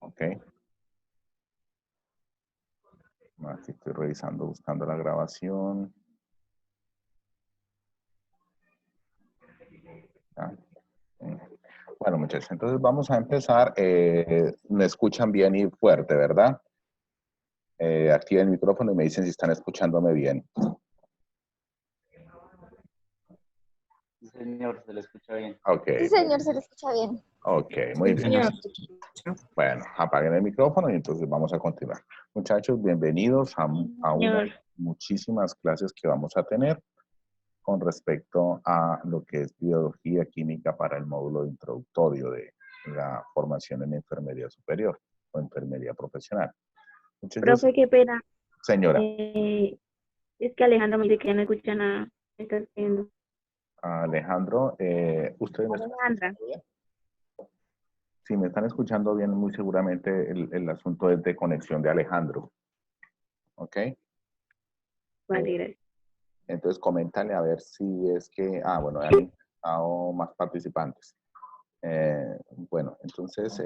Ok. Aquí estoy revisando, buscando la grabación. Ah, mm. Bueno, muchachos, entonces vamos a empezar. Me escuchan bien y fuerte, ¿verdad? Activen el micrófono y me dicen si están escuchándome bien. Sí, señor, se le escucha bien. Ok, Sí, señor, se le escucha bien. ok, muy bien. Señor. Bueno, apaguen el micrófono y entonces vamos a continuar. Muchachos, bienvenidos a una de Señor. las muchísimas clases que vamos a tener con respecto a lo que es biología química para el módulo introductorio de la formación en enfermería superior o enfermería profesional. Muchachos, Profe, qué pena. señora, Es que Alejandro me dice que ya no escucha nada. Me está haciendo. Alejandro, ¿ustedes me están Alejandra. escuchando bien? Si me están escuchando bien, muy seguramente el asunto es de conexión de Alejandro. ¿Ok? Vale, gracias. Entonces, coméntale a ver si es que, bueno, han estado más participantes. Eh, bueno, entonces,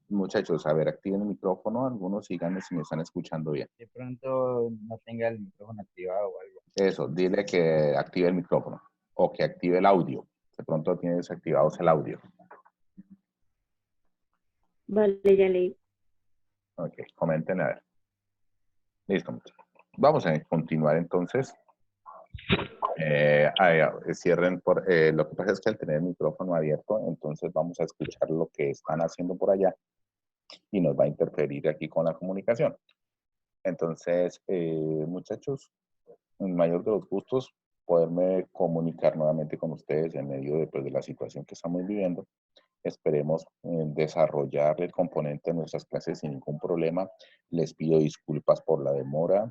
muchachos, a ver, activen el micrófono, algunos síganme si me están escuchando bien. De pronto no tenga el micrófono activado o algo. Eso, dile que active el micrófono o que active el audio. De pronto tiene desactivado el audio. Vale, ya leí. Ok, comenten a ver. Listo, muchachos. Vamos a continuar entonces. Cierren por, lo que pasa es que al tener el micrófono abierto, entonces vamos a escuchar lo que están haciendo por allá y nos va a interferir aquí con la comunicación. Entonces, muchachos, el mayor de los gustos, poderme comunicar nuevamente con ustedes en medio de, pues, de la situación que estamos viviendo. Esperemos desarrollar el componente de nuestras clases sin ningún problema. Les pido disculpas por la demora.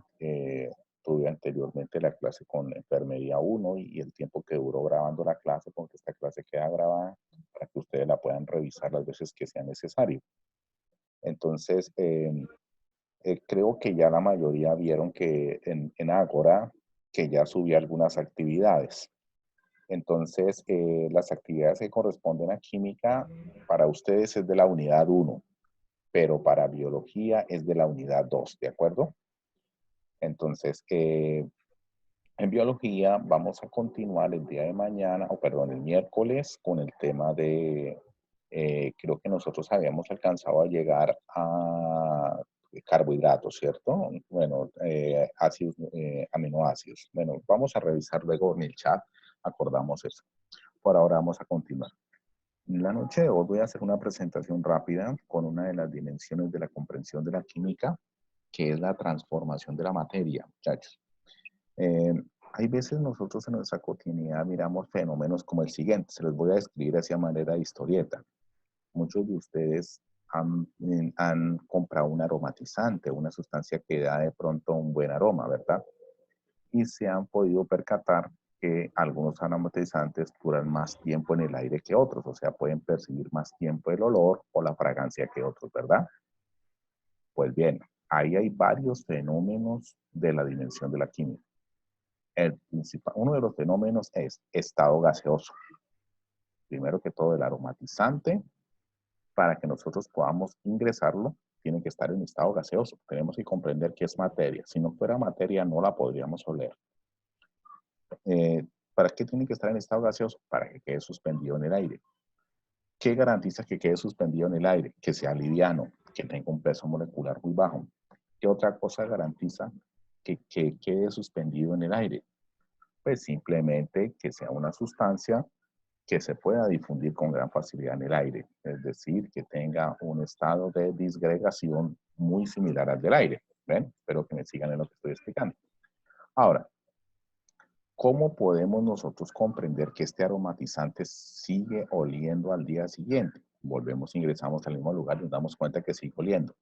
Tuve anteriormente la clase con Enfermería 1 y el tiempo que duró grabando la clase, porque esta clase queda grabada para que ustedes la puedan revisar las veces que sea necesario. Entonces, creo que ya la mayoría vieron que en Ágora, que ya subí algunas actividades. Entonces, las actividades que corresponden a química para ustedes es de la unidad 1, pero para biología es de la unidad 2, ¿de acuerdo? Entonces, en biología vamos a continuar el día de mañana, o perdón, el miércoles con el tema de, creo que nosotros habíamos alcanzado a llegar a carbohidratos, ¿cierto? Bueno, ácidos, aminoácidos. Bueno, vamos a revisar luego en el chat, acordamos eso. Por ahora vamos a continuar. En la noche de hoy voy a hacer una presentación rápida con una de las dimensiones de la comprensión de la química, que es la transformación de la materia, muchachos. Eh, Hay veces nosotros en nuestra cotidianidad miramos fenómenos como el siguiente, se los voy a describir así a manera de historieta. Muchos de ustedes han comprado un aromatizante, una sustancia que da de pronto un buen aroma, ¿verdad? Y se han podido percatar que algunos aromatizantes duran más tiempo en el aire que otros, o sea, pueden percibir más tiempo el olor o la fragancia que otros, ¿verdad? Pues bien, ahí hay varios fenómenos de la dimensión de la química. Uno de los fenómenos es estado gaseoso. Primero que todo, el aromatizante, para que nosotros podamos ingresarlo, tiene que estar en estado gaseoso. Tenemos que comprender que es materia. Si no fuera materia, no la podríamos oler. ¿Para qué tiene que estar en estado gaseoso? Para que quede suspendido en el aire. ¿Qué garantiza que quede suspendido en el aire? Que sea liviano, que tenga un peso molecular muy bajo. ¿Qué otra cosa garantiza que quede suspendido en el aire? Pues simplemente que sea una sustancia que se pueda difundir con gran facilidad en el aire, es decir, que tenga un estado de disgregación muy similar al del aire. ¿Ven? Espero que me sigan en lo que estoy explicando. Ahora, ¿cómo podemos nosotros comprender que este aromatizante sigue oliendo al día siguiente? Volvemos, ingresamos al mismo lugar y nos damos cuenta que sigue oliendo.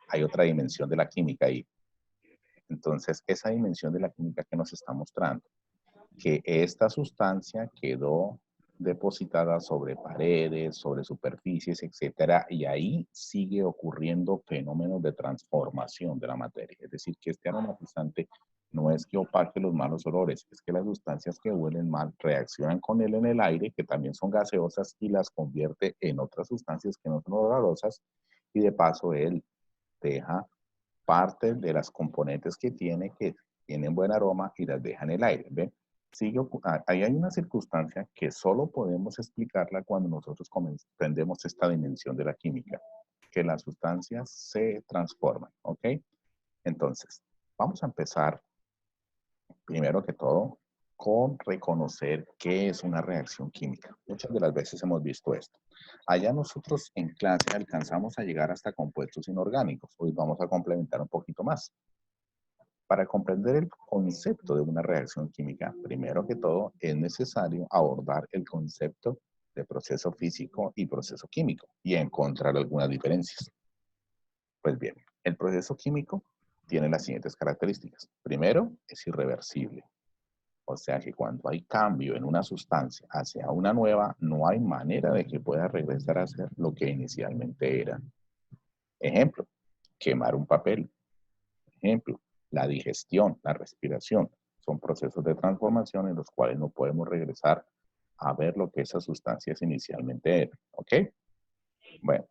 Hay otra dimensión de la química ahí. Entonces, esa dimensión de la química que nos está mostrando, que esta sustancia quedó depositada sobre paredes, sobre superficies, etcétera, y ahí sigue ocurriendo fenómenos de transformación de la materia. Es decir, que este aromatizante No es que opaque los malos olores, es que las sustancias que huelen mal reaccionan con él en el aire, que también son gaseosas, y las convierte en otras sustancias que no son olorosas, y de paso él deja parte de las componentes que tienen buen aroma y las deja en el aire. ¿Ven? Ahí hay una circunstancia que solo podemos explicarla cuando nosotros comprendemos esta dimensión de la química, que las sustancias se transforman, ¿ok? Entonces, vamos a empezar, primero que todo, con reconocer qué es una reacción química. Muchas de las veces hemos visto esto. Allá nosotros en clase alcanzamos a llegar hasta compuestos inorgánicos. Hoy vamos a complementar un poquito más. Para comprender el concepto de una reacción química, primero que todo, es necesario abordar el concepto de proceso físico y proceso químico y encontrar algunas diferencias. Pues bien, el proceso químico tiene las siguientes características. Primero, es irreversible. O sea que cuando hay cambio en una sustancia hacia una nueva, no hay manera de que pueda regresar a ser lo que inicialmente era. Ejemplo, quemar un papel. Ejemplo, la digestión, la respiración. Son procesos de transformación en los cuales no podemos regresar a ver lo que esas sustancias inicialmente eran. ¿Ok? Bueno,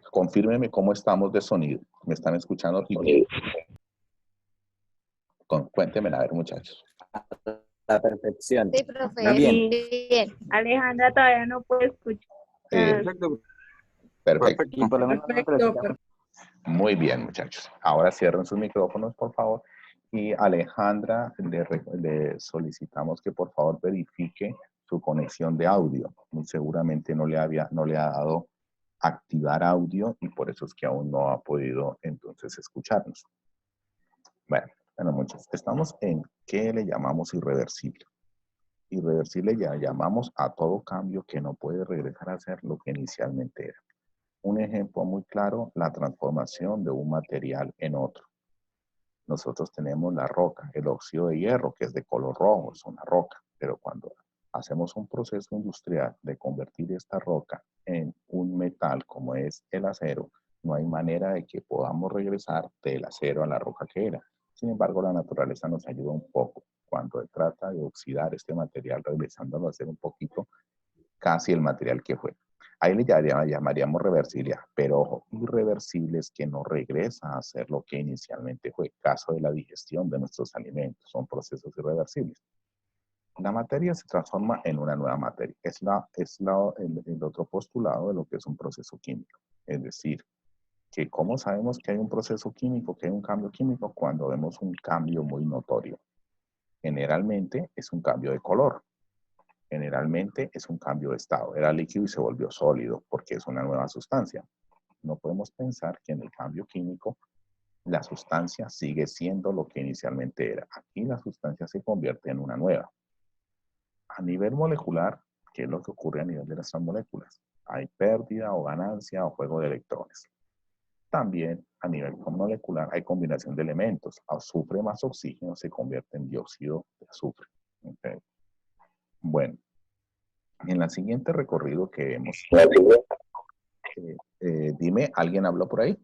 confírmeme cómo estamos de sonido. ¿Me están escuchando? Cuéntenme a ver, muchachos. La perfección. Sí, profe. Muy bien. Bien. Alejandra todavía no puede escuchar. Perfecto. Perfecto. Y por lo menos nosotros Muy bien, muchachos. Ahora cierren sus micrófonos, por favor. Y Alejandra, le solicitamos que por favor verifique su conexión de audio. Muy seguramente no le ha dado activar audio y por eso es que aún no ha podido entonces escucharnos. Bueno, muchachos, estamos en ¿qué le llamamos irreversible? Irreversible ya llamamos a todo cambio que no puede regresar a ser lo que inicialmente era. Un ejemplo muy claro, la transformación de un material en otro. Nosotros tenemos la roca, el óxido de hierro, que es de color rojo, es una roca, pero cuando hacemos un proceso industrial de convertir esta roca en un metal como es el acero, no hay manera de que podamos regresar del acero a la roca que era. Sin embargo, la naturaleza nos ayuda un poco cuando se trata de oxidar este material, regresándolo a ser un poquito casi el material que fue. Ahí le llamaríamos reversibilidad, pero ojo, irreversible es que no regresa a ser lo que inicialmente fue. Caso de la digestión de nuestros alimentos, son procesos irreversibles. La materia se transforma en una nueva materia. Es el otro postulado de lo que es un proceso químico. Es decir, que ¿cómo sabemos que hay un proceso químico, que hay un cambio químico? Cuando vemos un cambio muy notorio. Generalmente es un cambio de color. Generalmente es un cambio de estado. Era líquido y se volvió sólido porque es una nueva sustancia. No podemos pensar que en el cambio químico la sustancia sigue siendo lo que inicialmente era. Aquí la sustancia se convierte en una nueva. A nivel molecular, ¿qué es lo que ocurre a nivel de nuestras moléculas? Hay pérdida o ganancia o juego de electrones. También a nivel molecular hay combinación de elementos. Azufre más oxígeno se convierte en dióxido de azufre. ¿Okay? Bueno, en el siguiente recorrido que vemos, dime, ¿alguien habló por ahí?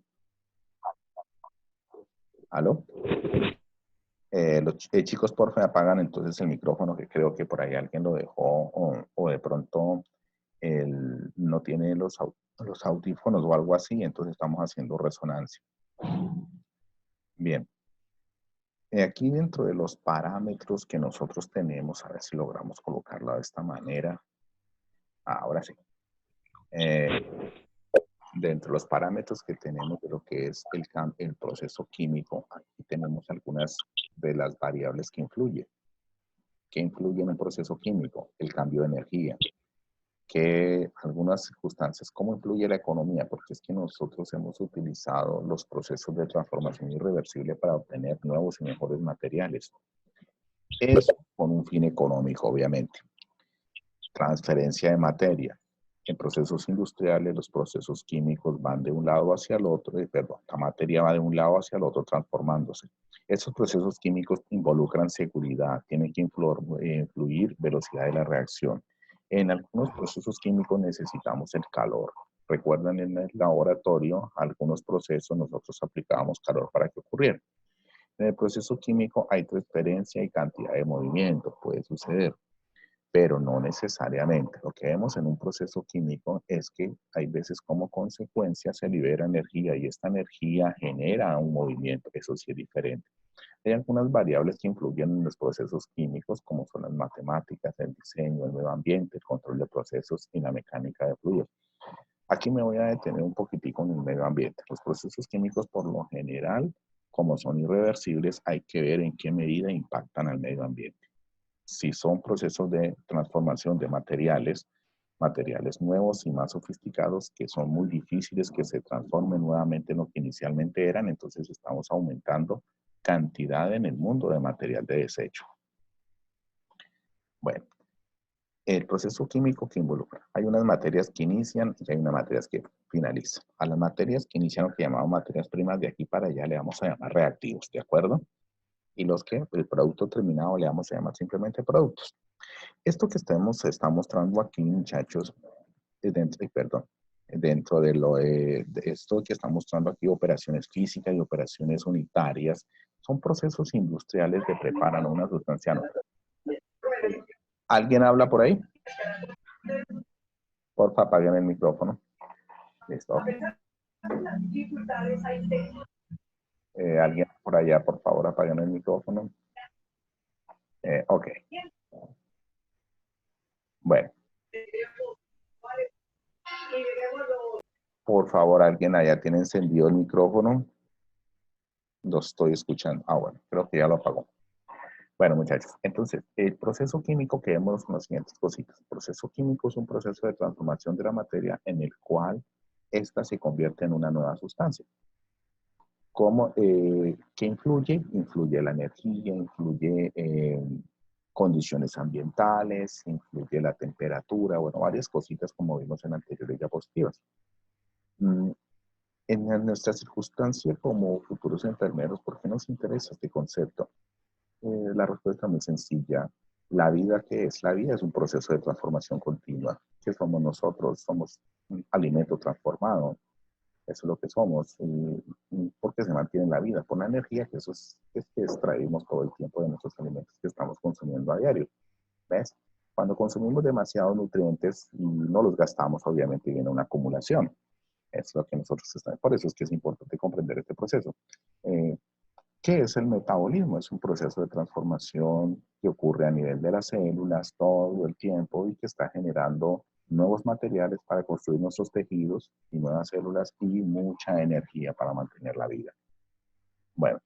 ¿Aló? Los chicos, por favor, apagan entonces el micrófono, que creo que por ahí alguien lo dejó o de pronto no tiene los audífonos o algo así, entonces estamos haciendo resonancia. Bien. Aquí dentro de los parámetros que nosotros tenemos, a ver si logramos colocarlo de esta manera. Ahora sí. Dentro de los parámetros que tenemos de lo que es el proceso químico, aquí tenemos algunas de las variables que influyen. ¿Qué influye en el proceso químico? El cambio de energía. Que algunas circunstancias, ¿cómo influye la economía? Porque es que nosotros hemos utilizado los procesos de transformación irreversible para obtener nuevos y mejores materiales. Eso con un fin económico, obviamente. Transferencia de materia. En procesos industriales, los procesos químicos van de un lado hacia el otro, la materia va de un lado hacia el otro transformándose. Esos procesos químicos involucran seguridad, tienen que influir velocidad de la reacción. En algunos procesos químicos necesitamos el calor. Recuerdan en el laboratorio, algunos procesos nosotros aplicábamos calor para que ocurriera. En el proceso químico hay transferencia y cantidad de movimiento, puede suceder, pero no necesariamente. Lo que vemos en un proceso químico es que hay veces como consecuencia se libera energía y esta energía genera un movimiento, eso sí es diferente. Hay algunas variables que influyen en los procesos químicos, como son las matemáticas, el diseño, el medio ambiente, el control de procesos y la mecánica de fluidos. Aquí me voy a detener un poquitico en el medio ambiente. Los procesos químicos, por lo general, como son irreversibles, hay que ver en qué medida impactan al medio ambiente. Si son procesos de transformación de materiales, materiales nuevos y más sofisticados que son muy difíciles que se transformen nuevamente en lo que inicialmente eran, entonces estamos aumentando cantidad en el mundo de material de desecho. Bueno, el proceso químico que involucra. Hay unas materias que inician y hay unas materias que finalizan. A las materias que inician, lo que llamamos materias primas, de aquí para allá le vamos a llamar reactivos, ¿de acuerdo? Y los que el producto terminado le vamos a llamar simplemente productos. Esto que está mostrando aquí, muchachos, dentro de esto que está mostrando aquí, operaciones físicas y operaciones unitarias, son procesos industriales que preparan una sustancia nueva. ¿Alguien habla por ahí? Porfa, apaguen el micrófono. Listo. ¿Alguien por allá, por favor, apaguen el micrófono? Ok. Bueno. Por favor, ¿alguien allá tiene encendido el micrófono? Lo estoy escuchando. Ah, bueno, creo que ya lo apagó. Bueno, muchachos, entonces, el proceso químico que vemos son las siguientes cositas. El proceso químico es un proceso de transformación de la materia en el cual ésta se convierte en una nueva sustancia. ¿Cómo, qué influye? Influye la energía, influye condiciones ambientales, influye la temperatura, bueno, varias cositas como vimos en anteriores diapositivas. En nuestra circunstancia como futuros enfermeros, ¿por qué nos interesa este concepto? La respuesta es muy sencilla. La vida, ¿qué es? La vida es un proceso de transformación continua. ¿Qué somos nosotros? Somos un alimento transformado. Eso es lo que somos. ¿Por qué se mantiene la vida? Por la energía que es que extraímos todo el tiempo de nuestros alimentos que estamos consumiendo a diario. ¿Ves? Cuando consumimos demasiados nutrientes y no los gastamos, obviamente viene una acumulación. Es lo que nosotros estamos. Por eso es que es importante comprender este proceso. ¿Qué es el metabolismo? Es un proceso de transformación que ocurre a nivel de las células todo el tiempo y que está generando nuevos materiales para construir nuestros tejidos y nuevas células y mucha energía para mantener la vida. Bueno,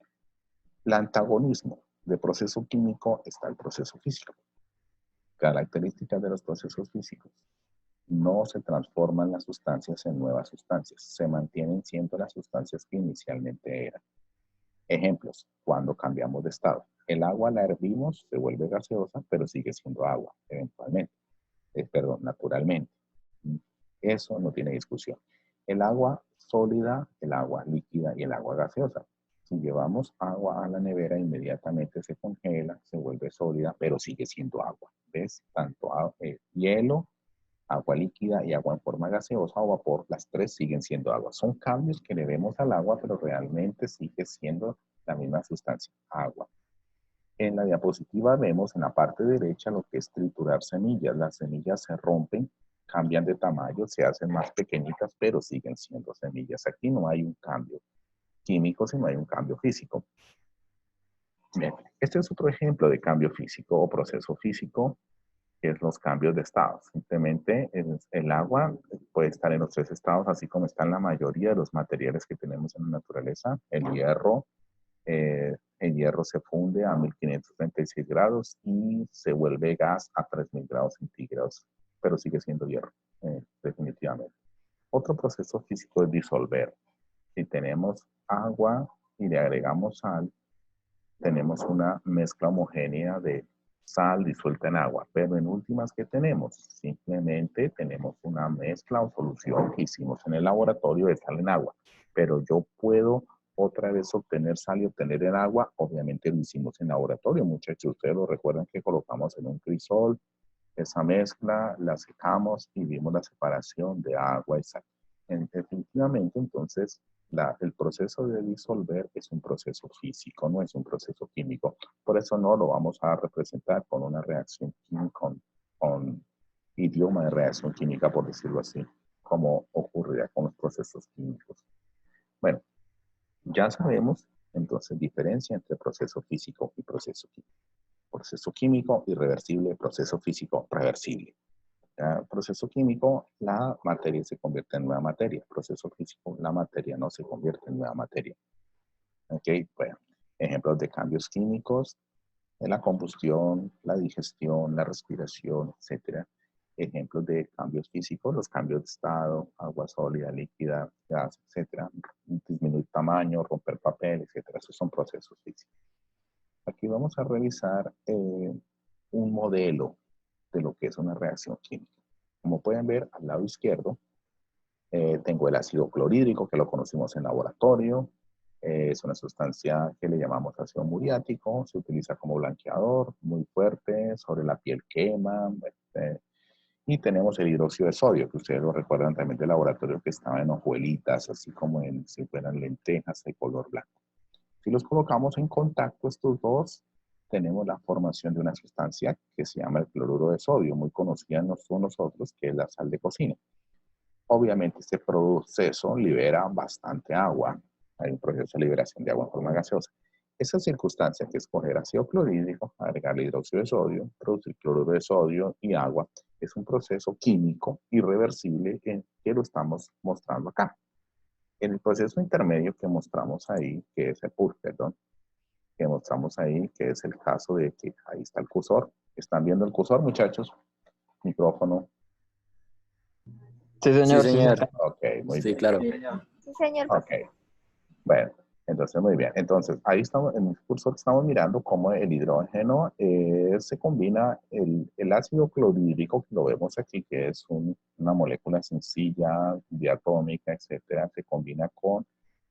el antagonismo del proceso químico está el proceso físico. Características de los procesos físicos. No se transforman las sustancias en nuevas sustancias, se mantienen siendo las sustancias que inicialmente eran. Ejemplos, cuando cambiamos de estado. El agua la hervimos, se vuelve gaseosa, pero sigue siendo agua, eventualmente. Naturalmente. Eso no tiene discusión. El agua sólida, el agua líquida y el agua gaseosa. Si llevamos agua a la nevera, inmediatamente se congela, se vuelve sólida, pero sigue siendo agua. ¿Ves? Tanto hielo, agua líquida y agua en forma gaseosa o vapor, las tres siguen siendo agua. Son cambios que le vemos al agua, pero realmente sigue siendo la misma sustancia, agua. En la diapositiva vemos en la parte derecha lo que es triturar semillas. Las semillas se rompen, cambian de tamaño, se hacen más pequeñitas, pero siguen siendo semillas. Aquí no hay un cambio químico, sino hay un cambio físico. Bien, este es otro ejemplo de cambio físico o proceso físico, que es los cambios de estado. Simplemente el agua puede estar en los tres estados, así como están la mayoría de los materiales que tenemos en la naturaleza. El hierro se funde a 1536 grados y se vuelve gas a 3000 grados centígrados, pero sigue siendo hierro, definitivamente. Otro proceso físico es disolver. Si tenemos agua y le agregamos sal, tenemos una mezcla homogénea de sal disuelta en agua, pero en últimas, ¿qué tenemos? Simplemente tenemos una mezcla o solución que hicimos en el laboratorio de sal en agua, pero yo puedo otra vez obtener sal y obtener el agua, obviamente lo hicimos en laboratorio, muchachos, ustedes lo recuerdan que colocamos en un crisol esa mezcla, la secamos y vimos la separación de agua y sal. Definitivamente, entonces, el proceso de disolver es un proceso físico, no es un proceso químico. Por eso no lo vamos a representar con una reacción química, con idioma de reacción química, por decirlo así, como ocurrirá con los procesos químicos. Bueno, ya sabemos, entonces, diferencia entre proceso físico y proceso químico. Proceso químico irreversible, proceso físico reversible. Proceso químico, la materia se convierte en nueva materia. Proceso físico, la materia no se convierte en nueva materia. ¿Ok? Bueno, ejemplos de cambios químicos, en la combustión, la digestión, la respiración, etc. Ejemplos de cambios físicos, los cambios de estado, agua sólida, líquida, gas, etc. Disminuir tamaño, romper papel, etc. Esos son procesos físicos. Aquí vamos a revisar un modelo de lo que es una reacción química. Como pueden ver, al lado izquierdo, tengo el ácido clorhídrico, que lo conocimos en laboratorio. Es una sustancia que le llamamos ácido muriático. Se utiliza como blanqueador, muy fuerte, sobre la piel quema. Y tenemos el hidróxido de sodio, que ustedes lo recuerdan también del laboratorio, que estaba en hojuelitas, así como si fueran lentejas de color blanco. Si los colocamos en contacto estos dos, tenemos la formación de una sustancia que se llama el cloruro de sodio, muy conocida por nosotros, que es la sal de cocina. Obviamente este proceso libera bastante agua. Hay un proceso de liberación de agua en forma gaseosa. Esa circunstancia que es coger ácido clorhídrico, agregarle hidróxido de sodio, producir cloruro de sodio y agua, es un proceso químico irreversible que lo estamos mostrando acá. En el proceso intermedio que mostramos ahí, que es que mostramos ahí, que es el caso de que ahí está el cursor. ¿Están viendo el cursor, muchachos? Micrófono. Sí, señor. Sí, señor. Ok, muy bien. Claro. Sí, señor. Ok, bueno, entonces muy bien. Entonces, ahí estamos, en el cursor estamos mirando cómo el hidrógeno se combina el ácido clorhídrico, que lo vemos aquí, que es una molécula sencilla, diatómica, etcétera, se combina con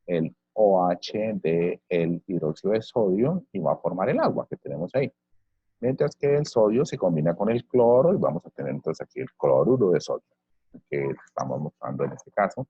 el OH del hidróxido de sodio y va a formar el agua que tenemos ahí. Mientras que el sodio se combina con el cloro y vamos a tener entonces aquí el cloruro de sodio, que estamos mostrando en este caso.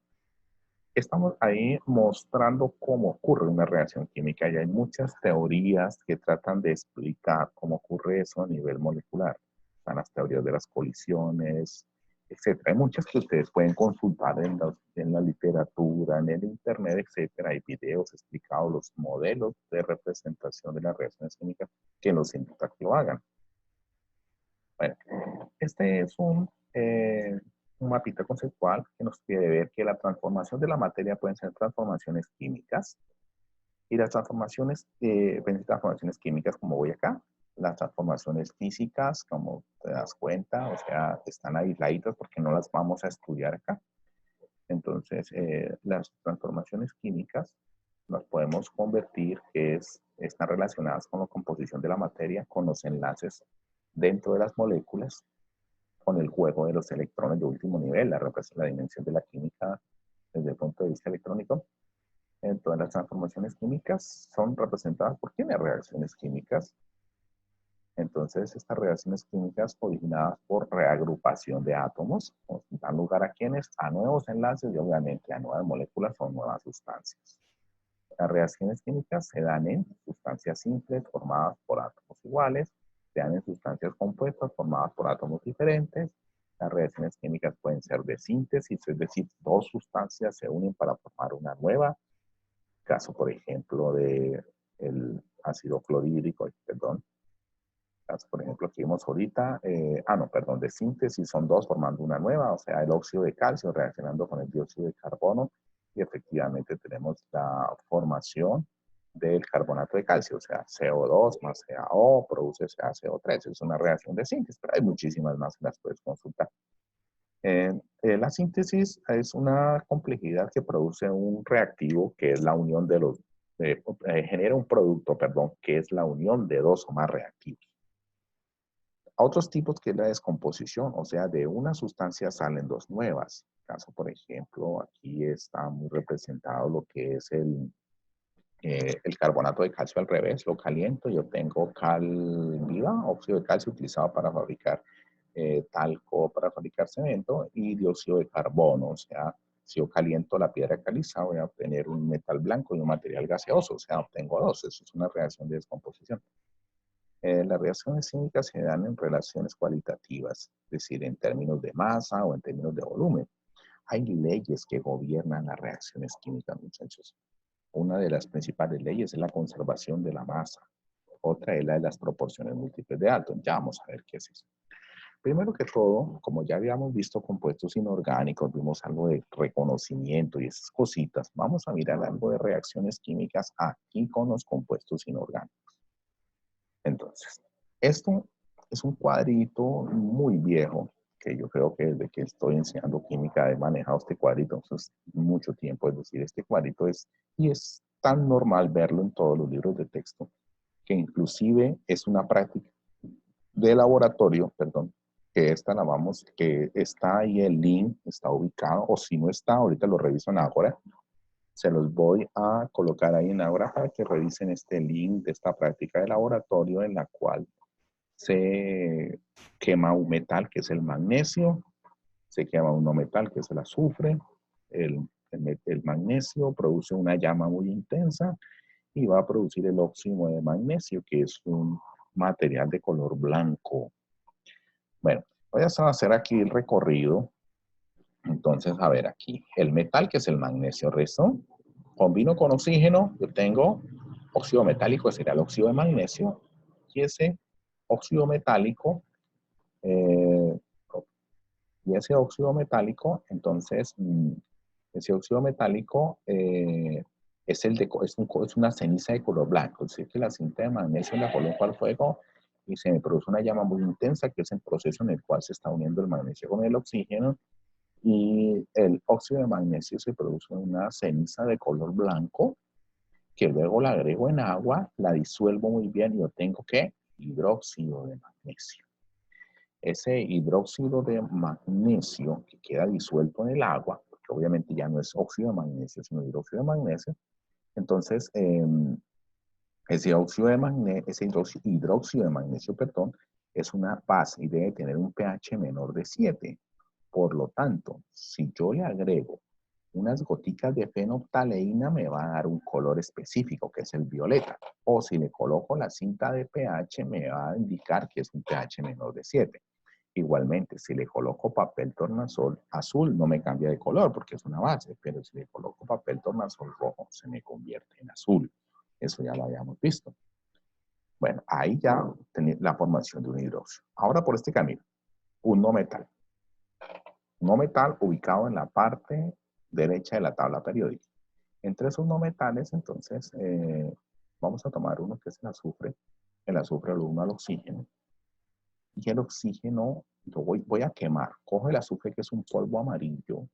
Estamos ahí mostrando cómo ocurre una reacción química y hay muchas teorías que tratan de explicar cómo ocurre eso a nivel molecular. Están las teorías de las colisiones, etc. Hay muchas que ustedes pueden consultar en la literatura, en el internet, etc. Hay videos explicados, los modelos de representación de las reacciones químicas que los invito a que lo hagan. Bueno, este es un mapita conceptual que nos quiere ver que la transformación de la materia pueden ser transformaciones químicas y las transformaciones químicas, como voy acá, las transformaciones físicas, como te das cuenta, o sea, están aisladitas porque no las vamos a estudiar acá. Entonces, las transformaciones químicas las podemos convertir, están relacionadas con la composición de la materia, con los enlaces dentro de las moléculas, con el juego de los electrones de último nivel, la dimensión de la química desde el punto de vista electrónico. Todas las transformaciones químicas son representadas por ¿quiénes? Reacciones químicas. Entonces, estas reacciones químicas originadas por reagrupación de átomos dan lugar a ¿quiénes? A nuevos enlaces y obviamente a nuevas moléculas o nuevas sustancias. Las reacciones químicas se dan en sustancias simples formadas por átomos iguales, se dan en sustancias compuestas formadas por átomos diferentes. Las reacciones químicas pueden ser de síntesis, es decir, dos sustancias se unen para formar una nueva. Caso, por ejemplo, de el ácido clorhídrico, perdón. Caso, por ejemplo, que vimos ahorita, de síntesis son dos formando una nueva, o sea, el óxido de calcio reaccionando con el dióxido de carbono y efectivamente tenemos la formación del carbonato de calcio, o sea, CO2 más CaO produce CaCO3. Es una reacción de síntesis, pero hay muchísimas más que las puedes consultar. La síntesis es una complejidad que produce un reactivo que es la unión de los, genera un producto, perdón, que es la unión de dos o más reactivos. Otros tipos que es la descomposición, o sea, de una sustancia salen dos nuevas. Caso, por ejemplo, aquí está muy representado lo que es el carbonato de calcio al revés. Lo caliento y obtengo cal viva, óxido de calcio utilizado para fabricar talco, para fabricar cemento, y dióxido de carbono, o sea, Si yo caliento la piedra caliza, voy a obtener un metal blanco y un material gaseoso, o sea, obtengo dos. Eso es una reacción de descomposición. Las reacciones químicas se dan en relaciones cualitativas, es decir, en términos de masa o en términos de volumen. Hay leyes que gobiernan las reacciones químicas, muchachos. Una de las principales leyes es la conservación de la masa. Otra es la de las proporciones múltiples de Dalton. Ya vamos a ver qué es eso. Primero que todo, como ya habíamos visto compuestos inorgánicos, vimos algo de reconocimiento y esas cositas, vamos a mirar algo de reacciones químicas aquí con los compuestos inorgánicos. Entonces, esto es un cuadrito muy viejo, que yo creo que desde que estoy enseñando química he manejado este cuadrito, entonces mucho tiempo, es decir, este cuadrito es, y es tan normal verlo en todos los libros de texto, que inclusive es una práctica de laboratorio, perdón, que esta la vamos, que está ahí el link, está ubicado, o si no está, ahorita lo reviso en Ágora, se los voy a colocar ahí en Ágora para que revisen este link de esta práctica de laboratorio en la cual se quema un metal que es el magnesio, se quema un no metal que es el azufre, el magnesio produce una llama muy intensa y va a producir el óxido de magnesio, que es un material de color blanco. Bueno, voy a hacer aquí el recorrido. Entonces, a ver aquí, el metal que es el magnesio, resto, combino con oxígeno, yo tengo óxido metálico, que sería el óxido de magnesio, y ese óxido metálico, eh, entonces, ese óxido metálico es una ceniza de color blanco, es decir, que la cinta de magnesio la coloco al fuego y se me produce una llama muy intensa, que es el proceso en el cual se está uniendo el magnesio con el oxígeno, y el óxido de magnesio se produce una ceniza de color blanco, que luego la agrego en agua, la disuelvo muy bien y obtengo, ¿qué? Hidróxido de magnesio. Ese hidróxido de magnesio que queda disuelto en el agua, porque obviamente ya no es óxido de magnesio, sino hidróxido de magnesio, entonces ese hidróxido de magnesio, perdón, es una base y debe tener un pH menor de 7. Por lo tanto, si yo le agrego unas goticas de fenolftaleína, me va a dar un color específico, que es el violeta. O si le coloco la cinta de pH, me va a indicar que es un pH menor de 7. Igualmente, si le coloco papel tornasol azul, no me cambia de color porque es una base, pero si le coloco papel tornasol rojo, se me convierte en azul. Eso ya lo habíamos visto. Bueno, ahí ya tenía la formación de un hidróxido. Ahora por este camino, un no metal. No metal ubicado en la parte derecha de la tabla periódica. Entre esos no metales, entonces, vamos a tomar uno que es el azufre. El azufre lo uno al oxígeno. Y el oxígeno, yo voy a quemar. Cojo el azufre, que es un polvo amarillo,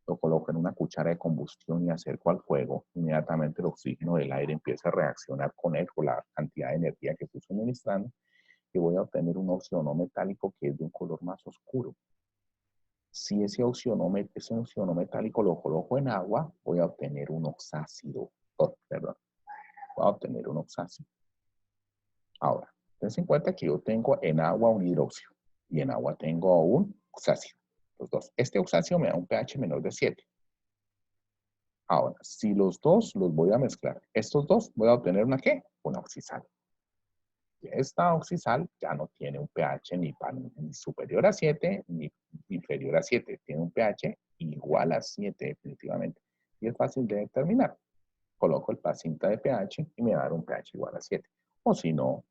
lo coloco en una cuchara de combustión y acerco al fuego. Inmediatamente el oxígeno del aire empieza a reaccionar con él, con la cantidad de energía que estoy suministrando, y voy a obtener un óxido no metálico que es de un color más oscuro. Si ese óxido no metálico lo coloco en agua, voy a obtener un oxácido. Perdón. Voy a obtener un oxácido. Ahora, ten en cuenta que yo tengo en agua un hidróxido y en agua tengo un oxácido. Los dos. Este oxácido me da un pH menor de 7. Ahora, si los dos los voy a mezclar, estos dos voy a obtener una ¿qué? Una oxisal. Esta oxisal ya no tiene un pH ni superior a 7 ni inferior a 7. Tiene un pH igual a 7 definitivamente. Y es fácil de determinar. Coloco la cinta de pH y me va a dar un pH igual a 7. O si no,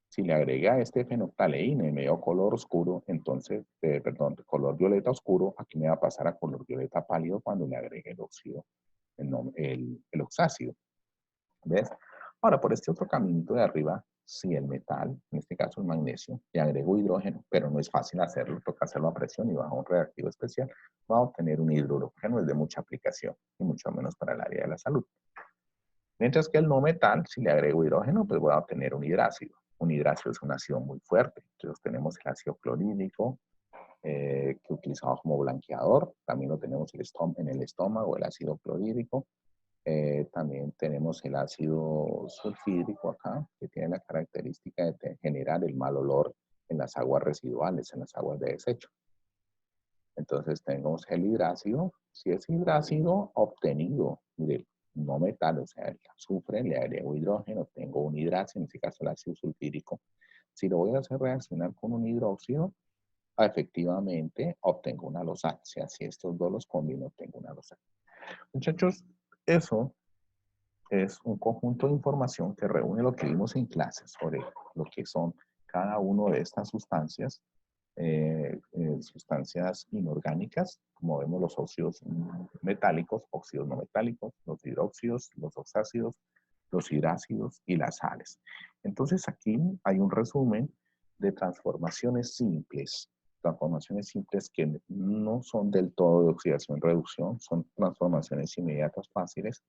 si le agrega este fenolftaleína y me dio color oscuro, entonces, color violeta oscuro, aquí me va a pasar a color violeta pálido cuando le agregue el óxido, el oxácido. ¿Ves? Ahora, por este otro caminito de arriba, si el metal, en este caso el magnesio, le agrego hidrógeno, pero no es fácil hacerlo, toca hacerlo a presión y bajo un reactivo especial, va a obtener un hidrógeno, es de mucha aplicación, y mucho menos para el área de la salud. Mientras que el no metal, si le agrego hidrógeno, pues voy a obtener un hidrácido. Un hidrácido es un ácido muy fuerte. Entonces tenemos el ácido clorhídrico, que utilizamos como blanqueador. También lo tenemos en el estómago, el ácido clorhídrico. También tenemos el ácido sulfídrico acá, que tiene la característica de generar el mal olor en las aguas residuales, en las aguas de desecho. Entonces tenemos el hidrácido. Si es hidrácido obtenido del no metal, o sea, el azufre, le agrego hidrógeno, tengo un hidrácido, en este caso el ácido sulfídrico. Si lo voy a hacer reaccionar con un hidróxido, efectivamente obtengo una lozana. O sea, si estos dos los combino, obtengo una lozana. Muchachos, eso es un conjunto de información que reúne lo que vimos en clases sobre lo que son cada una de estas sustancias, sustancias inorgánicas, como vemos los óxidos metálicos, óxidos no metálicos, los hidróxidos, los oxácidos, los hidrácidos y las sales. Entonces aquí hay un resumen de transformaciones simples que no son del todo de oxidación-reducción, son transformaciones inmediatas fáciles,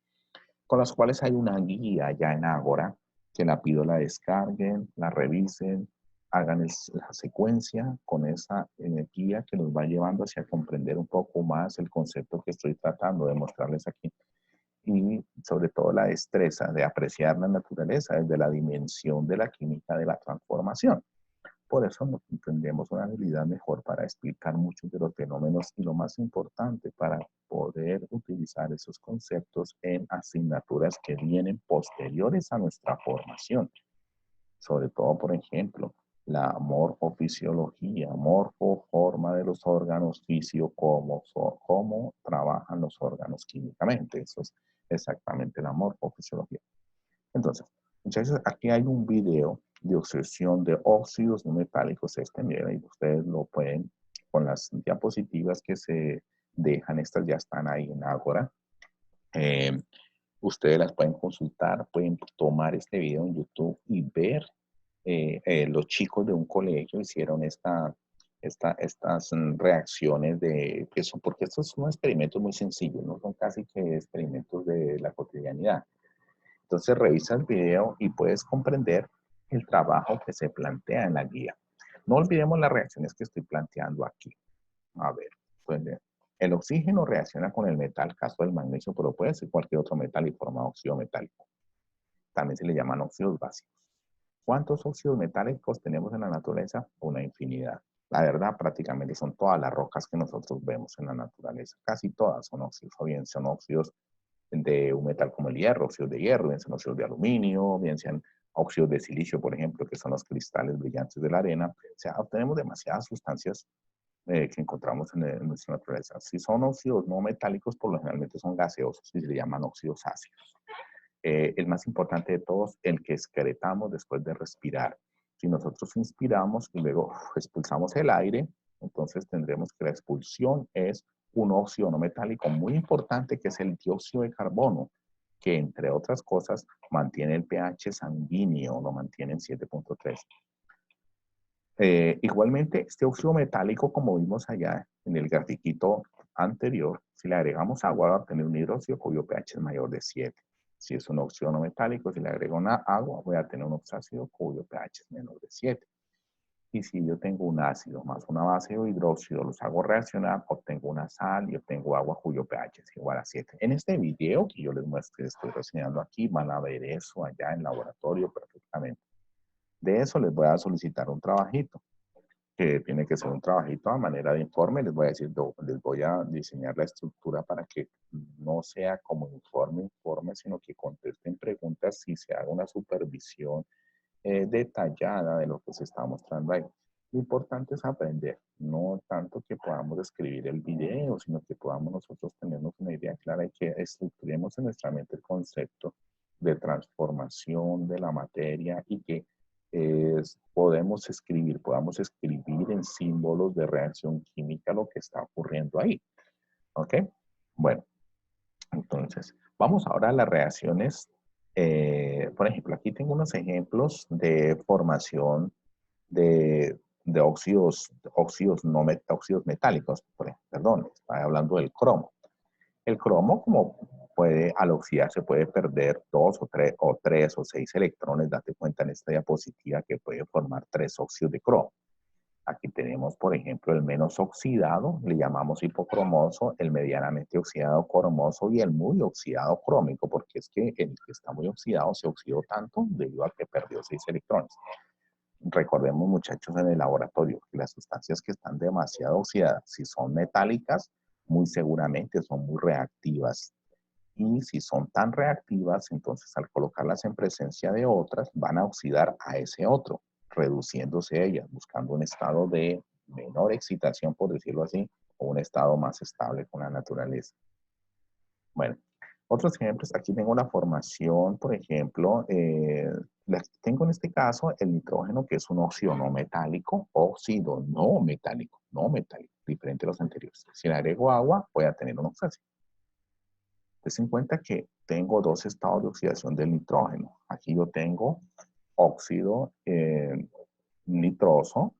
con las cuales hay una guía ya en Ágora, que la pido la descarguen, la revisen, hagan la secuencia con esa guía que nos va llevando hacia comprender un poco más el concepto que estoy tratando de mostrarles aquí. Y sobre todo la destreza de apreciar la naturaleza desde la dimensión de la química de la transformación. Por eso tendremos una habilidad mejor para explicar muchos de los fenómenos y lo más importante para poder utilizar esos conceptos en asignaturas que vienen posteriores a nuestra formación. Sobre todo, por ejemplo, la morfofisiología, morfoforma de los órganos, fisio, cómo trabajan los órganos químicamente. Eso es exactamente la morfofisiología. Entonces, muchachos, aquí hay un video de oxidación de óxidos no metálicos. Mira, y ustedes lo pueden, con las diapositivas que se dejan, estas ya están ahí en Ágora. Ustedes las pueden consultar, pueden tomar este video en YouTube y ver. Los chicos de un colegio hicieron estas reacciones porque estos son experimentos muy sencillos, no son casi que experimentos de la cotidianidad. Entonces revisa el video y puedes comprender el trabajo que se plantea en la guía. No olvidemos las reacciones que estoy planteando aquí. A ver, pues el oxígeno reacciona con el metal, caso del magnesio, pero puede ser cualquier otro metal y forma óxido metálico. También se le llaman óxidos básicos. ¿Cuántos óxidos metálicos tenemos en la naturaleza? Una infinidad. La verdad, prácticamente son todas las rocas que nosotros vemos en la naturaleza. Casi todas son óxidos, o bien son óxidos de un metal como el hierro, óxidos de hierro, bien sean óxidos de aluminio, bien sean óxidos de silicio, por ejemplo, que son los cristales brillantes de la arena. O sea, obtenemos demasiadas sustancias que encontramos en nuestra naturaleza. Si son óxidos no metálicos, por lo generalmente son gaseosos y se le llaman óxidos ácidos. El más importante de todos, el que excretamos después de respirar. Si nosotros inspiramos y luego expulsamos el aire, entonces tendremos que la expulsión es un óxido no metálico muy importante, que es el dióxido de carbono, que entre otras cosas mantiene el pH sanguíneo, lo mantiene en 7.3. Igualmente, este óxido metálico, como vimos allá en el grafiquito anterior, si le agregamos agua va a tener un hidróxido cuyo pH es mayor de 7. Si es un óxido no metálico, si le agrego una agua, voy a tener un oxácido cuyo pH es menor de 7. Y si yo tengo un ácido más una base o hidróxido, los hago reaccionar, obtengo una sal y obtengo agua cuyo pH es igual a 7. En este video que yo les muestro, estoy reseñando aquí, van a ver eso allá en laboratorio perfectamente. De eso les voy a solicitar un trabajito, que tiene que ser un trabajito a manera de informe. Les voy a decir, les voy a diseñar la estructura para que no sea como informe, sino que contesten preguntas y se haga una supervisión detallada de lo que se está mostrando ahí. Lo importante es aprender, no tanto que podamos escribir el video, sino que podamos nosotros tenernos una idea clara y que estructuremos en nuestra mente el concepto de transformación de la materia y que podamos escribir en símbolos de reacción química lo que está ocurriendo ahí. ¿Ok? Bueno, entonces, vamos ahora a las reacciones. Por ejemplo, aquí tengo unos ejemplos de formación de óxidos metálicos. Perdón, estoy hablando del cromo. El cromo, como al oxidarse, puede perder 2 o 3 o 6 electrones. Date cuenta en esta diapositiva que puede formar 3 óxidos de cromo. Aquí tenemos, por ejemplo, el menos oxidado, le llamamos hipocromoso, el medianamente oxidado cromoso y el muy oxidado crómico, porque es que el que está muy oxidado se oxidó tanto debido a que perdió 6 electrones. Recordemos, muchachos, en el laboratorio, que las sustancias que están demasiado oxidadas, si son metálicas, muy seguramente son muy reactivas. Y si son tan reactivas, entonces al colocarlas en presencia de otras, van a oxidar a ese otro, reduciéndose ellas, buscando un estado de menor excitación, por decirlo así, o un estado más estable con la naturaleza. Bueno, otros ejemplos, aquí tengo la formación, por ejemplo, tengo en este caso el nitrógeno, que es un óxido no metálico, óxido no metálico, diferente a los anteriores. Si le agrego agua, voy a tener un oxácido. Ten en cuenta que tengo dos estados de oxidación del nitrógeno. Aquí yo tengo óxido nitroso,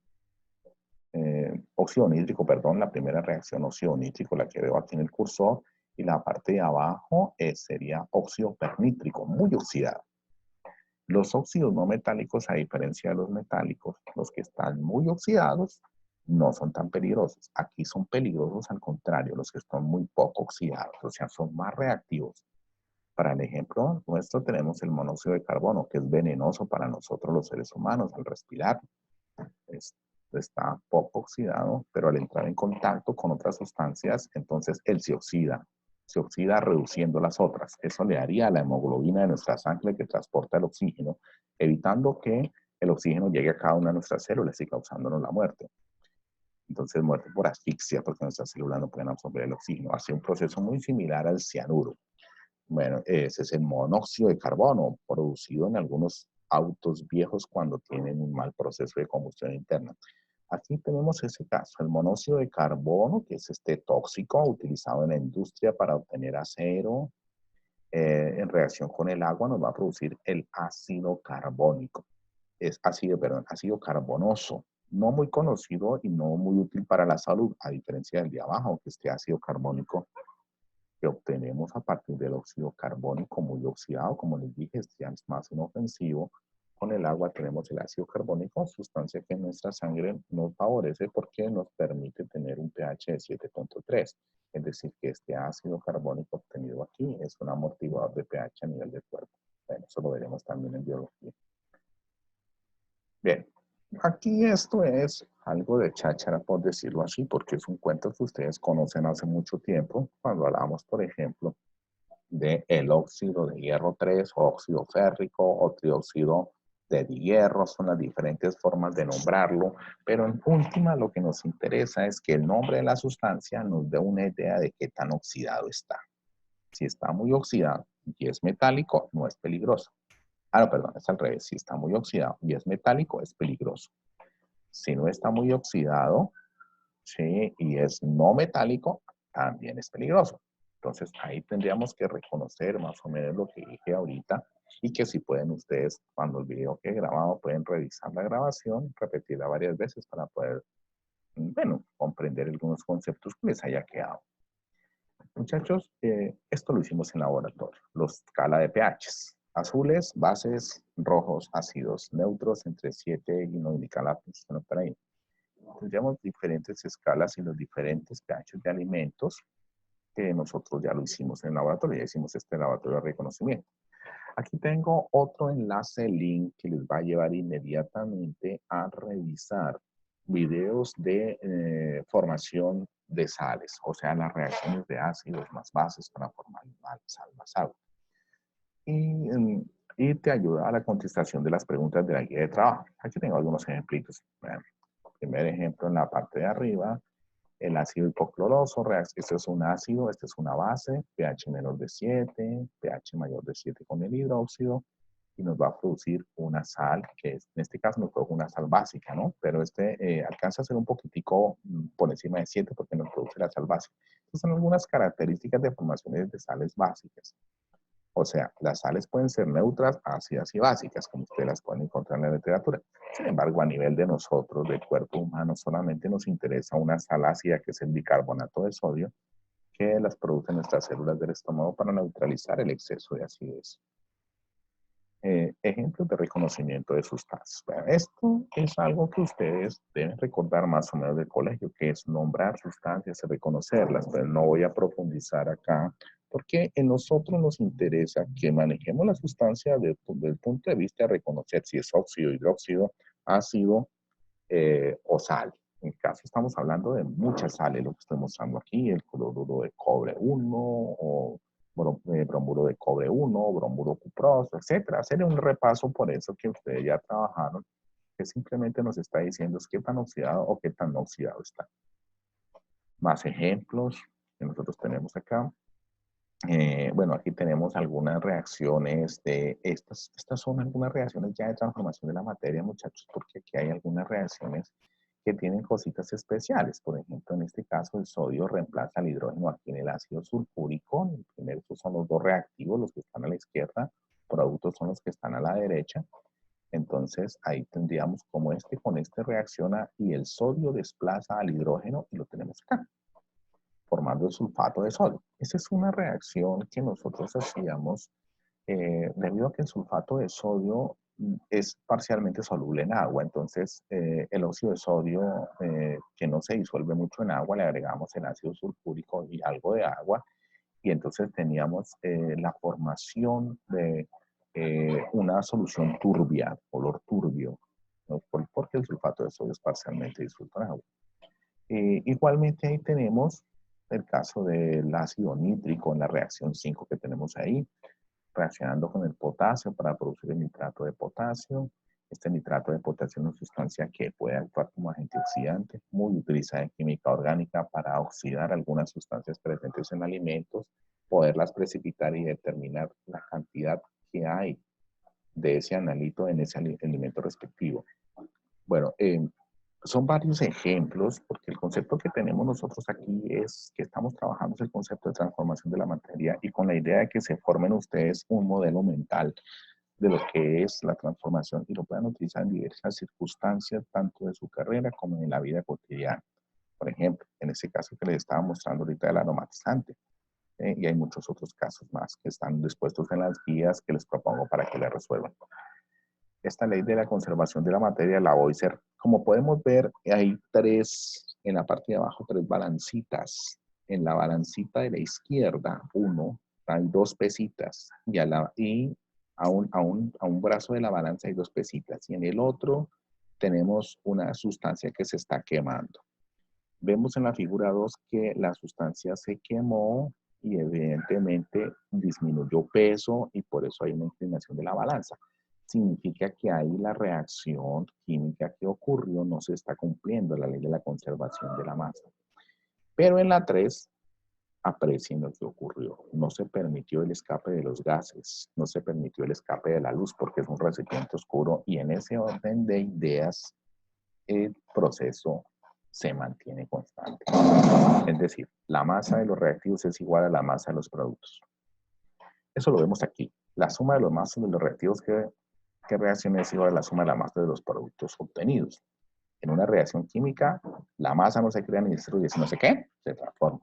óxido nítrico, perdón, la primera reacción óxido nítrico, la que veo aquí en el cursor, y la parte de abajo sería óxido pernítrico, muy oxidado. Los óxidos no metálicos, a diferencia de los metálicos, los que están muy oxidados, no son tan peligrosos. Aquí son peligrosos al contrario, los que están muy poco oxidados, o sea, son más reactivos. Para el ejemplo nuestro tenemos el monóxido de carbono, que es venenoso para nosotros los seres humanos al respirar. Está poco oxidado, pero al entrar en contacto con otras sustancias, entonces él se oxida reduciendo las otras. Eso le haría a la hemoglobina de nuestra sangre que transporta el oxígeno, evitando que el oxígeno llegue a cada una de nuestras células y causándonos la muerte. Entonces, muerte por asfixia, porque nuestras células no pueden absorber el oxígeno. Hace un proceso muy similar al cianuro. Bueno, ese es el monóxido de carbono, producido en algunos autos viejos cuando tienen un mal proceso de combustión interna. Aquí tenemos ese caso, el monóxido de carbono, que es este tóxico utilizado en la industria para obtener acero. En reacción con el agua nos va a producir el ácido carbónico. Es ácido carbonoso, no muy conocido y no muy útil para la salud, a diferencia del de abajo, que este ácido carbónico que obtenemos a partir del óxido carbónico muy oxidado, como les dije, ya es más inofensivo. Con el agua tenemos el ácido carbónico, sustancia que en nuestra sangre nos favorece porque nos permite tener un pH de 7.3. Es decir, que este ácido carbónico obtenido aquí es un amortiguador de pH a nivel del cuerpo. Bueno, eso lo veremos también en biología. Bien, aquí esto es algo de cháchara, por decirlo así, porque es un cuento que ustedes conocen hace mucho tiempo, cuando hablamos, por ejemplo, del óxido de hierro 3, óxido férrico, o trióxido de hierro, son las diferentes formas de nombrarlo, pero en última lo que nos interesa es que el nombre de la sustancia nos dé una idea de qué tan oxidado está. Si está muy oxidado y es metálico, no es peligroso. Ah, no, perdón, es al revés. Si está muy oxidado y es metálico, es peligroso. Si no está muy oxidado, ¿sí? Y es no metálico, también es peligroso. Entonces, ahí tendríamos que reconocer más o menos lo que dije ahorita y que si pueden ustedes, cuando el video quede grabado, pueden revisar la grabación, repetirla varias veces para poder, bueno, comprender algunos conceptos que les haya quedado. Muchachos, esto lo hicimos en laboratorio, la escala de pHs. Azules, bases, rojos, ácidos, neutros, entre 7 y no indica la posición por ahí. Tendríamos diferentes escalas y los diferentes pHs de alimentos que nosotros ya lo hicimos en el laboratorio, ya hicimos este laboratorio de reconocimiento. Aquí tengo otro enlace, link, que les va a llevar inmediatamente a revisar videos de formación de sales, o sea, las reacciones de ácidos más bases para formar sal más agua. Y te ayuda a la contestación de las preguntas de la guía de trabajo. Aquí tengo algunos ejemplitos. Bueno, primer ejemplo en la parte de arriba, el ácido hipocloroso, este es un ácido, este es una base, pH menor de 7, pH mayor de 7 con el hidróxido, y nos va a producir una sal, que es, en este caso nos produce una sal básica, ¿no? Pero alcanza a ser un poquitico por encima de 7 porque nos produce la sal básica. Estas son algunas características de formaciones de sales básicas. O sea, las sales pueden ser neutras, ácidas y básicas, como ustedes las pueden encontrar en la literatura. Sin embargo, a nivel de nosotros, del cuerpo humano, solamente nos interesa una sal ácida, que es el bicarbonato de sodio, que las producen nuestras células del estómago para neutralizar el exceso de acidez. Ejemplos de reconocimiento de sustancias. Bueno, esto es algo que ustedes deben recordar más o menos del colegio, que es nombrar sustancias y reconocerlas, pero no voy a profundizar acá, porque en nosotros nos interesa que manejemos la sustancia desde el punto de vista de reconocer si es óxido, hidróxido, ácido o sal. En el caso estamos hablando de muchas sales, lo que estoy mostrando aquí, el cloruro de cobre 1 o bromuro de cobre 1, bromuro cuproso, etcétera. Hacer un repaso por eso que ustedes ya trabajaron, que simplemente nos está diciendo es qué tan oxidado o qué tan no oxidado está. Más ejemplos que nosotros tenemos acá. Bueno, aquí tenemos algunas reacciones de estas son algunas reacciones ya de transformación de la materia, muchachos, porque aquí hay algunas reacciones que tienen cositas especiales. Por ejemplo, en este caso, el sodio reemplaza al hidrógeno aquí en el ácido sulfúrico. Primero, estos son los dos reactivos, los que están a la izquierda, productos son los que están a la derecha. Entonces, ahí tendríamos como con este reacciona y el sodio desplaza al hidrógeno y lo tenemos acá, formando el sulfato de sodio. Esa es una reacción que nosotros hacíamos debido a que el sulfato de sodio es parcialmente soluble en agua. Entonces, el óxido de sodio, que no se disuelve mucho en agua, le agregamos el ácido sulfúrico y algo de agua. Y entonces teníamos la formación de una solución turbia, color turbio, ¿no? Porque el sulfato de sodio es parcialmente disuelto en agua. Igualmente ahí tenemos el caso del ácido nítrico en la reacción 5 que tenemos ahí, reaccionando con el potasio para producir el nitrato de potasio. Este nitrato de potasio es una sustancia que puede actuar como agente oxidante, muy utilizada en química orgánica para oxidar algunas sustancias presentes en alimentos, poderlas precipitar y determinar la cantidad que hay de ese analito en ese alimento respectivo. Bueno, son varios ejemplos, porque el concepto que tenemos nosotros aquí es que estamos trabajando el concepto de transformación de la materia y con la idea de que se formen ustedes un modelo mental de lo que es la transformación y lo puedan utilizar en diversas circunstancias, tanto de su carrera como en la vida cotidiana. Por ejemplo, en ese caso que les estaba mostrando ahorita del aromatizante. Y hay muchos otros casos más que están dispuestos en las guías que les propongo para que les resuelvan. Esta ley de la conservación de la materia, la OICER, como podemos ver, hay en la parte de abajo, 3 balancitas. En la balancita de la izquierda, hay 2 pesitas. Y a un brazo de la balanza hay 2 pesitas. Y en el otro tenemos una sustancia que se está quemando. Vemos en la figura 2 que la sustancia se quemó y evidentemente disminuyó peso y por eso hay una inclinación de la balanza. Significa que ahí la reacción química que ocurrió no se está cumpliendo la ley de la conservación de la masa. Pero en la 3, aprecien lo que ocurrió. No se permitió el escape de los gases, no se permitió el escape de la luz porque es un recipiente oscuro y en ese orden de ideas el proceso se mantiene constante. Es decir, la masa de los reactivos es igual a la masa de los productos. Eso lo vemos aquí. La suma de los masas de los reactivos que reacción es igual a la suma de la masa de los productos obtenidos. En una reacción química, la masa no se crea ni destruye, sino se ¿qué? Se transforma.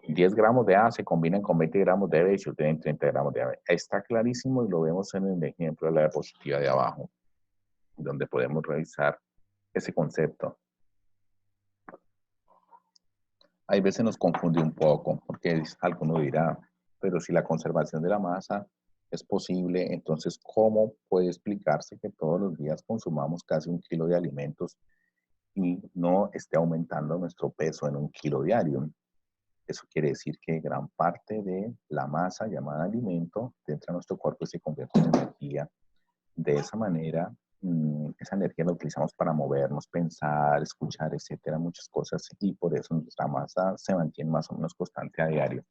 10 gramos de A se combinan con 20 gramos de B y se obtienen 30 gramos de AB. Está clarísimo y lo vemos en el ejemplo de la diapositiva de abajo, donde podemos revisar ese concepto. Hay veces nos confunde un poco, porque alguno dirá, pero si la conservación de la masa es posible, entonces, ¿cómo puede explicarse que todos los días consumamos casi 1 kilo de alimentos y no esté aumentando nuestro peso en 1 kilo diario? Eso quiere decir que gran parte de la masa llamada alimento entra a nuestro cuerpo y se convierte en energía. De esa manera, esa energía la utilizamos para movernos, pensar, escuchar, etcétera, muchas cosas, y por eso nuestra masa se mantiene más o menos constante a diario.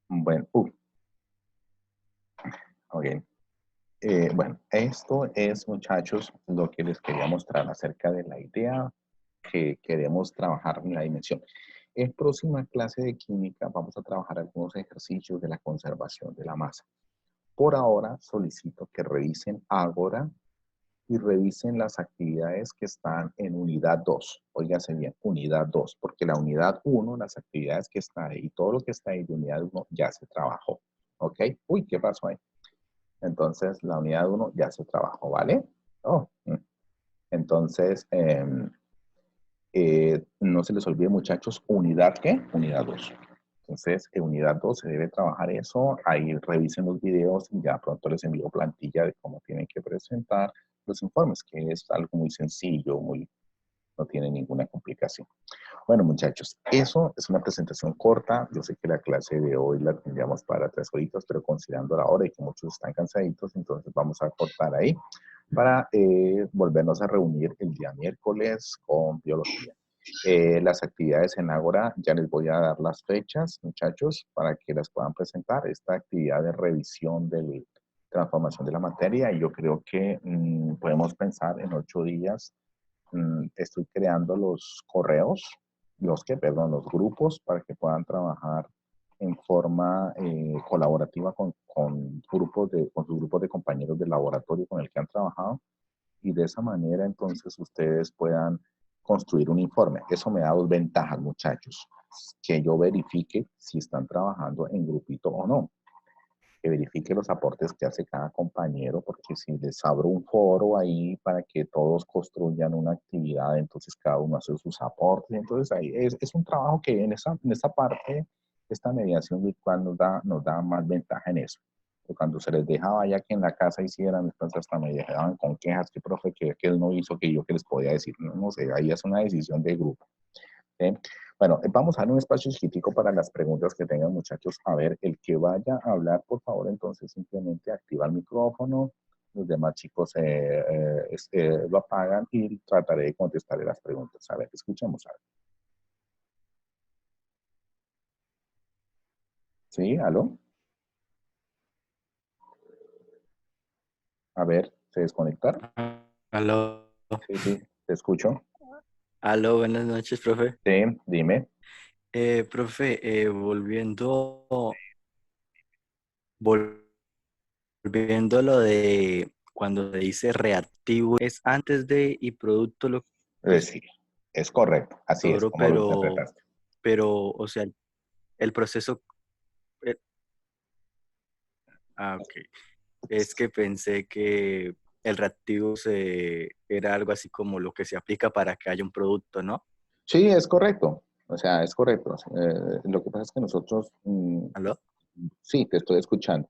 Bueno, okay. Bueno, esto es, muchachos, lo que les quería mostrar acerca de la idea que queremos trabajar en la dimensión. En próxima clase de química vamos a trabajar algunos ejercicios de la conservación de la masa. Por ahora solicito que revisen Ágora y revisen las actividades que están en unidad 2. Óigase bien, unidad 2, porque la unidad 1, las actividades que están ahí, todo lo que está ahí de unidad 1 ya se trabajó. ¿Ok? Uy, ¿qué pasó ahí? Entonces, la unidad 1 ya se trabajó, ¿vale? Entonces, no se les olvide, muchachos, unidad ¿qué? Unidad 2. Entonces, en unidad 2 se debe trabajar eso. Ahí revisen los videos y ya pronto les envío plantilla de cómo tienen que presentar los informes, que es algo muy sencillo, no tiene ninguna complicación. Bueno, muchachos, eso es una presentación corta. Yo sé que la clase de hoy la tendríamos para 3 horitas, pero considerando la hora y que muchos están cansaditos, entonces vamos a cortar ahí para volvernos a reunir el día miércoles con biología. Las actividades en Ágora, ya les voy a dar las fechas, muchachos, para que las puedan presentar. Esta actividad de revisión de transformación de la materia, y yo creo que podemos pensar en 8 días. Estoy creando los correos, los grupos para que puedan trabajar en forma colaborativa con sus grupos de compañeros de laboratorio con el que han trabajado, y de esa manera entonces ustedes puedan construir un informe. Eso me da 2 ventajas, muchachos: que yo verifique si están trabajando en grupito o no, que verifique los aportes que hace cada compañero, porque si les abro un foro ahí para que todos construyan una actividad, entonces cada uno hace sus aportes. Entonces ahí es un trabajo que en esa parte, esta mediación virtual nos da más ventaja en eso. Pero cuando se les dejaba ya que en la casa hicieran, entonces hasta me dejaban con quejas, que profe, que él no hizo, que yo que les podía decir, no sé, ahí es una decisión de grupo. ¿Sí? Bueno, vamos a dar un espacio chiquitico para las preguntas que tengan, muchachos. A ver, el que vaya a hablar, por favor, entonces simplemente activa el micrófono. Los demás chicos lo apagan y trataré de contestarle las preguntas. A ver, escuchemos. A ver. ¿Sí? ¿Aló? A ver, ¿se desconectaron? Aló, Sí, sí, te escucho. aló, buenas noches, profe. Sí, dime. Profe, volviendo a lo de cuando se dice reactivo, es antes de y producto lo Sí, es correcto. Así es, logró, como lo interpretaste. o sea, el proceso, eh, ok, es que pensé que el reactivo era algo así como lo que se aplica para que haya un producto, ¿no? Sí, es correcto. O sea, es correcto. Lo que pasa es que nosotros, ¿Aló? sí, te estoy escuchando.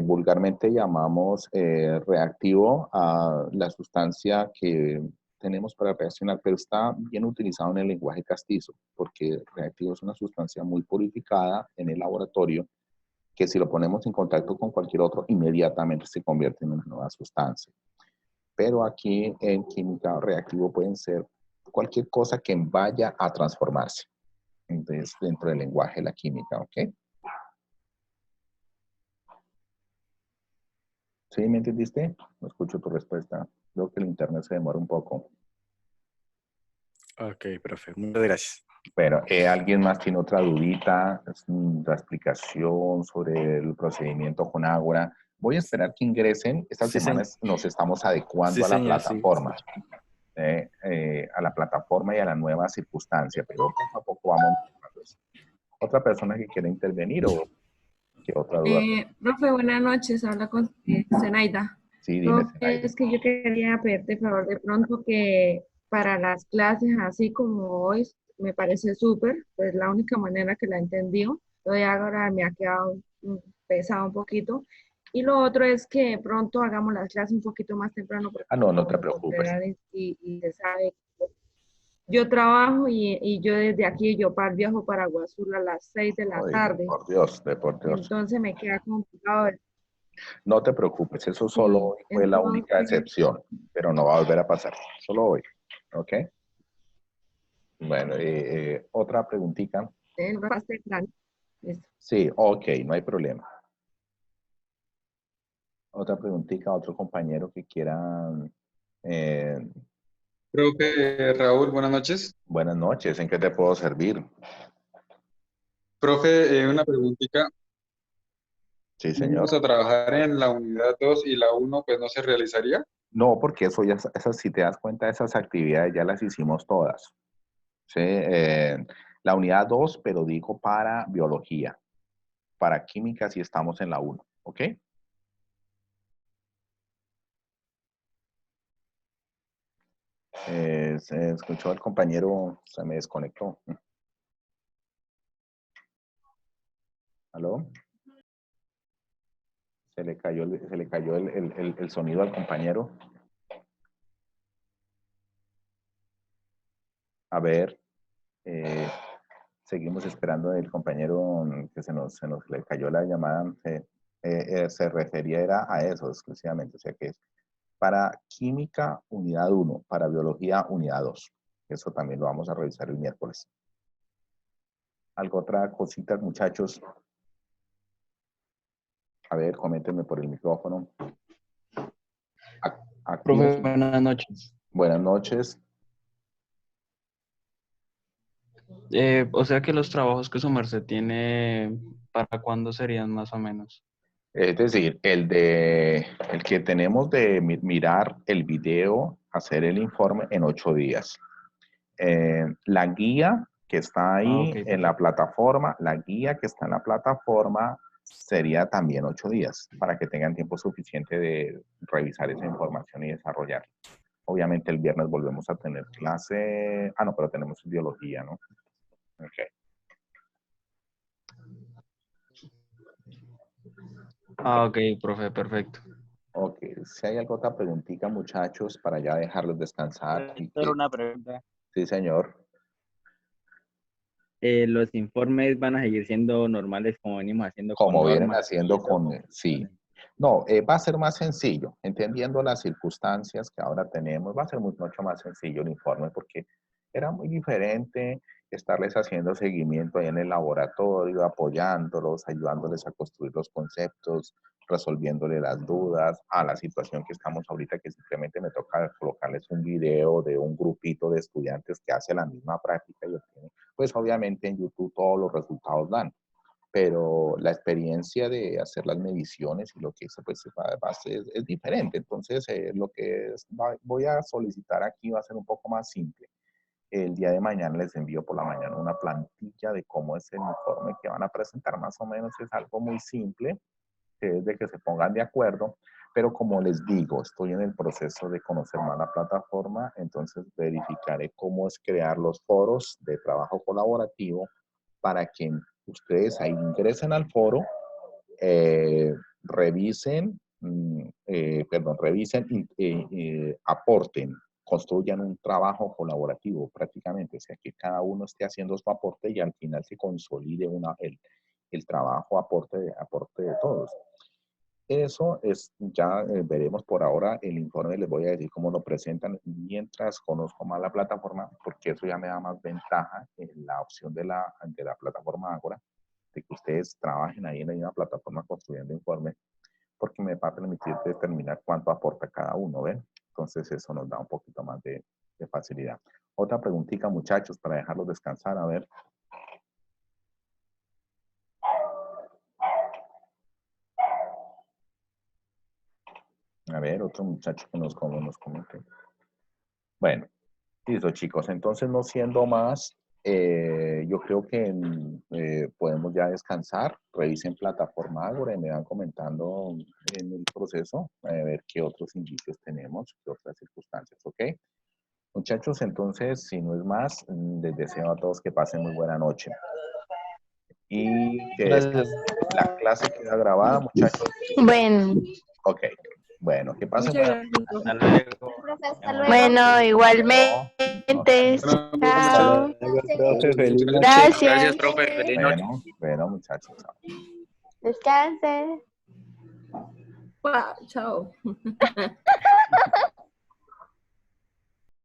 Vulgarmente llamamos reactivo a la sustancia que tenemos para reaccionar, pero está bien utilizado en el lenguaje castizo, porque reactivo es una sustancia muy purificada en el laboratorio, que si lo ponemos en contacto con cualquier otro, inmediatamente se convierte en una nueva sustancia. Pero aquí en química reactivo pueden ser cualquier cosa que vaya a transformarse. Entonces, dentro del lenguaje de la química, ¿ok? ¿Sí? ¿Me entendiste? No escucho tu respuesta. Creo que el internet se demora un poco. Ok, profe, muchas gracias. Bueno, ¿alguien más tiene otra dudita? La explicación sobre el procedimiento con Ágora. Voy a esperar que ingresen. Estas Sí, semanas nos estamos sí, adecuando a la señor, sí. plataforma y a la nueva circunstancia, pero poco a poco vamos mejorando eso. ¿Otra persona que quiera intervenir o qué otra duda? Profe, buenas noches, habla con Zenaida. Sí, dime, Profe, Zenaida. es que yo quería pedirte favor de pronto que para las clases, así como hoy, me parece súper, pues la única manera que la he entendido, lo de ahora me ha quedado pesado un poquito. Y lo otro es que de pronto hagamos las clases un poquito más temprano, porque Ah, no, no te como preocupes. comprenderán y se sabe, yo trabajo y yo desde aquí, viajo para Guazul a las 6 de la Ay, tarde, por Dios, por Dios. entonces me queda complicado. No te preocupes, eso solo Sí, hoy fue la única entonces, excepción, pero no va a volver a pasar. Solo hoy, ¿ok? Bueno, otra preguntita. él va a ser grande. Listo. Sí, ok, no hay problema. Otra preguntita, otro compañero que quiera. eh, Profe Raúl, buenas noches. Buenas noches, ¿en qué te puedo servir? Profe, una preguntita. Sí, señor. Vamos a trabajar en la unidad 2 y la uno, pues no se realizaría. No, porque eso ya, esas, si te das cuenta, esas actividades ya las hicimos todas. ¿Sí? La unidad 2, pero digo para biología. Para química sí estamos en la 1, ¿ok? Se escuchó el compañero, se me desconectó. ¿Aló? Se le cayó el sonido al compañero. A ver, seguimos esperando el compañero que se nos le cayó la llamada. Se refería era a eso exclusivamente, o sea que es para química unidad 1, para biología unidad 2. Eso también lo vamos a revisar el miércoles. ¿Algo otra cosita, muchachos? A ver, coméntenme por el micrófono. Profe, buenas noches. Buenas noches. O sea que los trabajos que su merced tiene, ¿para cuándo serían más o menos? Es decir, el que tenemos de mirar el video, hacer el informe en 8 días. La guía que está ahí Ok, en la perfecto. plataforma, la guía que está en la plataforma sería también 8 días para que tengan tiempo suficiente de revisar esa información y desarrollarla. Obviamente el viernes volvemos a tener clase. No, pero tenemos biología, ¿no? Ok. Ok, profe, perfecto. Ok, si hay alguna otra preguntita, muchachos, para ya dejarlos descansar. Pero una pregunta. Sí, señor. Los informes van a seguir siendo normales como venimos haciendo con Como vienen normas. haciendo con... Sí. No, va a ser más sencillo. Entendiendo las circunstancias que ahora tenemos, va a ser mucho más sencillo el informe porque era muy diferente estarles haciendo seguimiento ahí en el laboratorio, apoyándolos, ayudándoles a construir los conceptos, resolviéndole las dudas a la situación que estamos ahorita, que simplemente me toca colocarles un video de un grupito de estudiantes que hace la misma práctica y obtiene, pues obviamente en YouTube todos los resultados dan, pero la experiencia de hacer las mediciones y lo que hice, pues es diferente. Entonces, lo que voy a solicitar aquí va a ser un poco más simple. El día de mañana les envío por la mañana una plantilla de cómo es el informe que van a presentar. Más o menos es algo muy simple, que es de que se pongan de acuerdo, pero como les digo, estoy en el proceso de conocer más la plataforma, entonces verificaré cómo es crear los foros de trabajo colaborativo para que ustedes ahí ingresen al foro, revisen, aporten, construyan un trabajo colaborativo prácticamente, o sea, que cada uno esté haciendo su aporte y al final se consolide el trabajo aporte de todos. Eso es, ya veremos por ahora el informe, les voy a decir cómo lo presentan mientras conozco más la plataforma, porque eso ya me da más ventaja en la opción de la plataforma Ágora, de que ustedes trabajen ahí en la misma plataforma construyendo informes, porque me va a permitir determinar cuánto aporta cada uno, ¿ven? Entonces eso nos da un poquito más de facilidad. Otra preguntita, muchachos, para dejarlos descansar, a ver. A ver, otro muchacho que nos comente. Bueno, listo, chicos. Entonces, no siendo más, yo creo que podemos ya descansar. Revisen plataforma Ágora y me van comentando en el proceso a ver qué otros indicios tenemos, qué otras circunstancias, ¿ok? Muchachos, entonces, si no es más, les deseo a todos que pasen muy buena noche. Y que Gracias. la clase queda grabada, muchachos. Bueno, Ok. Bueno, que pasen Muchas buena gracias, profe. Hasta luego. bueno, igualmente. Bueno, Chao. Profe, feliz noche. Gracias. Gracias, profe. Feliz noche. Bueno, muchachos. Chao. Descanse. Chao.